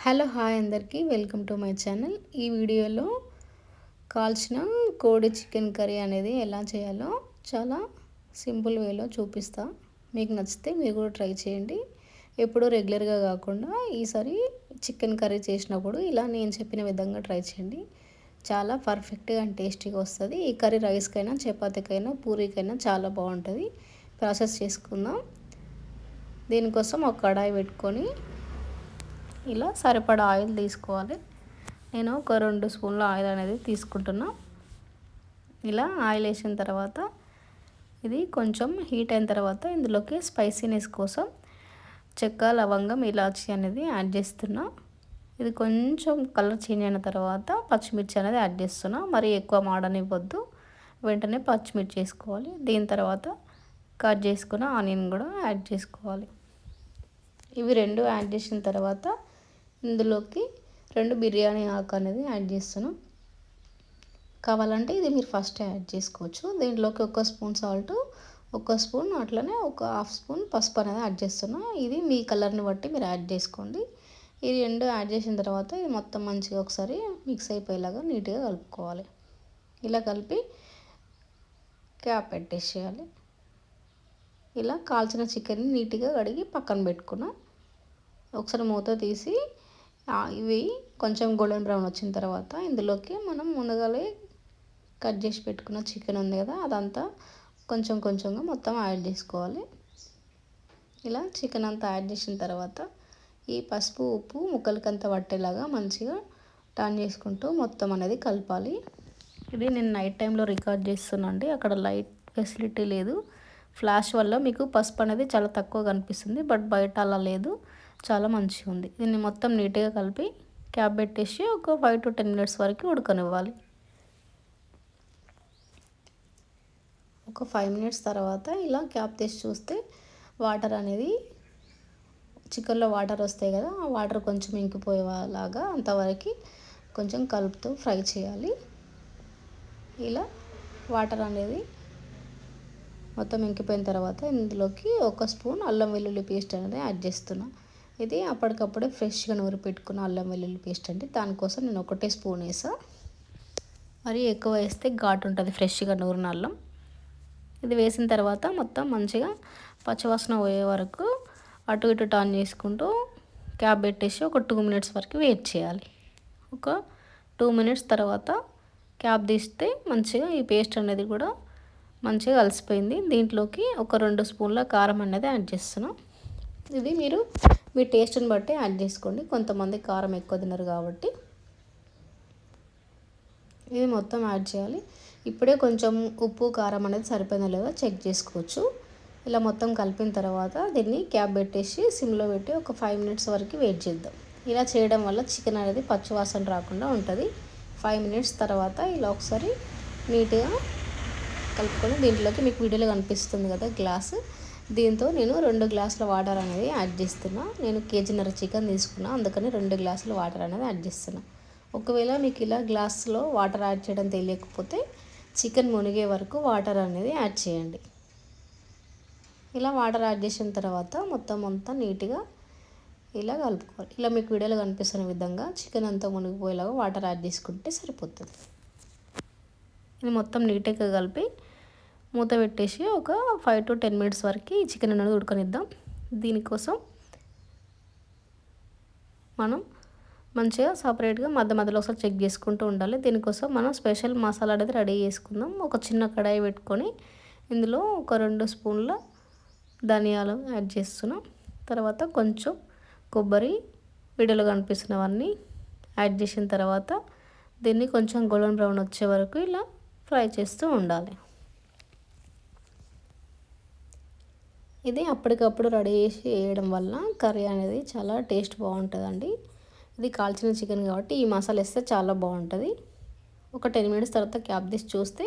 Hello hi అందరికీ welcome to my channel. ఈ వీడియోలో కాల్చిన కోడి చికెన్ కర్రీ అనేది ఎలా చేయాలో చాలా సింపుల్ వేలో చూపిస్తా. మీకు నచ్చితే మీరు కూడా ట్రై చేయండి. ఎప్పుడూ రెగ్యులర్గా కాకుండా ఈసారి చికెన్ కర్రీ చేసినప్పుడు ఇలా నేను చెప్పిన విధంగా ట్రై చేయండి. చాలా పర్ఫెక్ట్గా అండ్ టేస్టీగా వస్తుంది. ఈ కర్రీ రైస్కైనా చపాతీకైనా పూరీకైనా చాలా బాగుంటుంది. ప్రాసెస్ చేసుకుందాం. దీనికోసం ఒక కడాయి పెట్టుకొని ఇలా సరిపడా ఆయిల్ తీసుకోవాలి. నేను ఒక 2 స్పూన్ల ఆయిల్ అనేది తీసుకుంటున్నా. ఇలా ఆయిల్ వేసిన తర్వాత ఇది కొంచెం హీట్ అయిన తర్వాత ఇందులోకి స్పైసీనెస్ కోసం చెక్క, లవంగం, ఇలాచీ అనేది యాడ్ చేస్తున్నా. ఇది కొంచెం కలర్ చేంజ్ అయిన తర్వాత పచ్చిమిర్చి అనేది యాడ్ చేస్తున్నా. మరి ఎక్కువ మాడనివ్వద్దు, వెంటనే పచ్చిమిర్చి వేసుకోవాలి. దీని తర్వాత కట్ చేసుకున్న ఆనియన్ కూడా యాడ్ చేసుకోవాలి. ఇవి రెండు యాడ్ చేసిన తర్వాత ఇందులోకి 2 బిర్యానీ ఆకు అనేది యాడ్ చేస్తున్నాం. కావాలంటే ఇది మీరు ఫస్ట్ యాడ్ చేసుకోవచ్చు. దీంట్లోకి 1 స్పూన్ సాల్ట్, 1 స్పూన్ అట్లనే ఒక హాఫ్ స్పూన్ పసుపు అనేది యాడ్ చేస్తున్నా. ఇది మీ కలర్ని బట్టి మీరు యాడ్ చేసుకోండి. ఇది 2 యాడ్ చేసిన తర్వాత ఇది మొత్తం మంచిగా ఒకసారి మిక్స్ అయిపోయేలాగా నీట్గా కలుపుకోవాలి. ఇలా కలిపి క్యాప్ పెట్టేసేయాలి. ఇలా కాల్చిన చికెన్ని నీట్గా కడిగి పక్కన పెట్టుకున్నా. ఒకసారి మూత తీసి ఇవి కొంచెం గోల్డెన్ బ్రౌన్ వచ్చిన తర్వాత ఇందులోకి మనం ముందుగానే కట్ చేసి పెట్టుకున్న చికెన్ ఉంది కదా, అదంతా కొంచెం కొంచెంగా మొత్తం యాడ్ చేసుకోవాలి. ఇలా చికెన్ అంతా యాడ్ చేసిన తర్వాత ఈ పసుపు, ఉప్పు ముక్కలకంతా పట్టేలాగా మంచిగా టర్న్ చేసుకుంటూ మొత్తం అనేది కలపాలి. ఇది నేను నైట్ టైంలో రికార్డ్ చేస్తున్నా అండి. అక్కడ లైట్ ఫెసిలిటీ లేదు. ఫ్లాష్ వల్ల మీకు పసుపు అనేది చాలా తక్కువ కనిపిస్తుంది. బట్ బయట అలా లేదు, చాలా మంచిగా ఉంది. దీన్ని మొత్తం నీట్గా కలిపి క్యాప్ పెట్టేసి ఒక 5 to 10 మినిట్స్ వరకు ఉడకనివ్వాలి. ఒక 5 మినిట్స్ తర్వాత ఇలా క్యాప్ తీసి చూస్తే వాటర్ అనేది చికెన్లో వాటర్ వస్తాయి కదా, ఆ వాటర్ కొంచెం ఇంకిపోయేలాగా అంతవరకు కొంచెం కలుపుతూ ఫ్రై చేయాలి. ఇలా వాటర్ అనేది మొత్తం ఇంకిపోయిన తర్వాత ఇందులోకి 1 స్పూన్ అల్లం వెల్లుల్లి పేస్ట్ అనేది యాడ్ చేస్తున్నా. ఇది అప్పటికప్పుడే ఫ్రెష్గా నూరి పెట్టుకున్న అల్లం వెల్లుల్లి పేస్ట్ అండి. దానికోసం నేను 1 స్పూన్ వేసా. మరి ఎక్కువ వేస్తే ఘాటు ఉంటుంది ఫ్రెష్గా నూరిన అల్లం. ఇది వేసిన తర్వాత మొత్తం మంచిగా పచ్చివాసన పోయే వరకు అటు ఇటు టర్న్ చేసుకుంటూ క్యాప్ పెట్టేసి ఒక 2 మినిట్స్ వరకు వెయిట్ చేయాలి. ఒక 2 మినిట్స్ తర్వాత క్యాప్ తీస్తే మంచిగా ఈ పేస్ట్ అనేది కూడా మంచిగా కలిసిపోయింది. దీంట్లోకి ఒక 2 స్పూన్ల కారం అనేది యాడ్ చేస్తున్నాం. ఇది మీరు మీ టేస్ట్ని బట్టి యాడ్ చేసుకోండి. కొంతమంది కారం ఎక్కువ తినరు కాబట్టి ఇది మొత్తం యాడ్ చేయాలి. ఇప్పుడే కొంచెం ఉప్పు, కారం అనేది సరిపోయిందో లేదో చెక్ చేసుకోవచ్చు. ఇలా మొత్తం కలిపిన తర్వాత దీన్ని క్యాప్ పెట్టేసి సిమ్లో పెట్టి ఒక 5 మినిట్స్ వరకు వెయిట్ చేద్దాం. ఇలా చేయడం వల్ల చికెన్ అనేది పచ్చివాసన రాకుండా ఉంటుంది. 5 మినిట్స్ తర్వాత ఇలా ఒకసారి నీట్గా కలుపుకొని దీంట్లోకి మీకు వీడియోలో కనిపిస్తుంది కదా గ్లాసు, దీంతో నేను 2 గ్లాసుల వాటర్ అనేది యాడ్ చేస్తున్నా. నేను కేజీన్నర చికెన్ తీసుకున్నా, అందుకని 2 గ్లాసుల వాటర్ అనేది యాడ్ చేస్తున్నా. ఒకవేళ మీకు ఇలా గ్లాసులో వాటర్ యాడ్ చేయడం తెలియకపోతే చికెన్ మునిగే వరకు వాటర్ అనేది యాడ్ చేయండి. ఇలా వాటర్ యాడ్ చేసిన తర్వాత మొత్తం అంతా నీట్గా ఇలా కలుపుకోవాలి. ఇలా మీకు వీడియోలో కనిపిస్తున్న విధంగా చికెన్ అంతా మునిగిపోయేలాగా వాటర్ యాడ్ చేసుకుంటే సరిపోతుంది. ఇది మొత్తం నీట్గా కలిపి మూత పెట్టేసి ఒక 5 to 10 మినిట్స్ వరకు ఈ చికెన్ అనేది ఉడకనిద్దాం. దీనికోసం మనం మంచిగా సపరేట్గా మధ్య మధ్యలో ఒకసారి చెక్ చేసుకుంటూ ఉండాలి. దీనికోసం మనం స్పెషల్ మసాలా అనేది రెడీ చేసుకుందాం. ఒక చిన్న కడాయి పెట్టుకొని ఇందులో ఒక 2 స్పూన్ల ధనియాలు యాడ్ చేస్తున్నాం. తర్వాత కొంచెం కొబ్బరి, వీడియోలో కనిపిస్తున్నవన్నీ యాడ్ చేసిన తర్వాత దీన్ని కొంచెం గోల్డెన్ బ్రౌన్ వచ్చే వరకు ఇలా ఫ్రై చేస్తూ ఉండాలి. ఇది అప్పటికప్పుడు రెడీ చేసి వేయడం వల్ల కర్రీ అనేది చాలా టేస్ట్ బాగుంటుందండి. ఇది కాల్చిన చికెన్ కాబట్టి ఈ మసాలా వేస్తే చాలా బాగుంటుంది. ఒక 10 మినిట్స్ తర్వాత క్యాప్ తీసి చూస్తే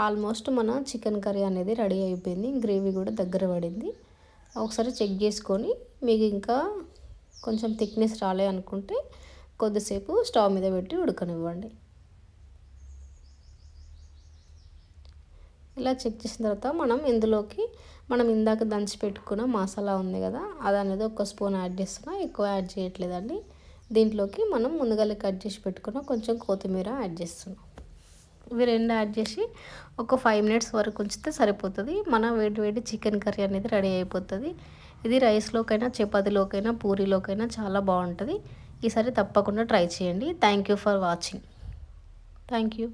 ఆల్మోస్ట్ మన చికెన్ కర్రీ అనేది రెడీ అయిపోయింది. గ్రేవీ కూడా దగ్గర పడింది. ఒకసారి చెక్ చేసుకొని మీకు ఇంకా కొంచెం థిక్నెస్ రాలే అనుకుంటే కొద్దిసేపు స్టవ్ మీద పెట్టి ఉడకనివ్వండి. ఇలా చెక్ చేసిన తర్వాత మనం ఇందాక దంచి పెట్టుకున్న మసాలా ఉంది కదా, అది అనేది 1 స్పూన్ యాడ్ చేస్తున్నా. ఎక్కువ యాడ్ చేయట్లేదండి. దీంట్లోకి మనం ముందుగానే కట్ చేసి పెట్టుకున్న కొంచెం కొత్తిమీర యాడ్ చేస్తున్నాం. ఇవి రెండు యాడ్ చేసి ఒక 5 మినిట్స్ వరకు ఉంచితే సరిపోతుంది. మన వేడి వేడి చికెన్ కర్రీ అనేది రెడీ అయిపోతుంది. ఇది రైస్లోకైనా, చపాతీలోకైనా, పూరీలోకైనా చాలా బాగుంటుంది. ఈసారి తప్పకుండా ట్రై చేయండి. Thank you for watching. Thank you.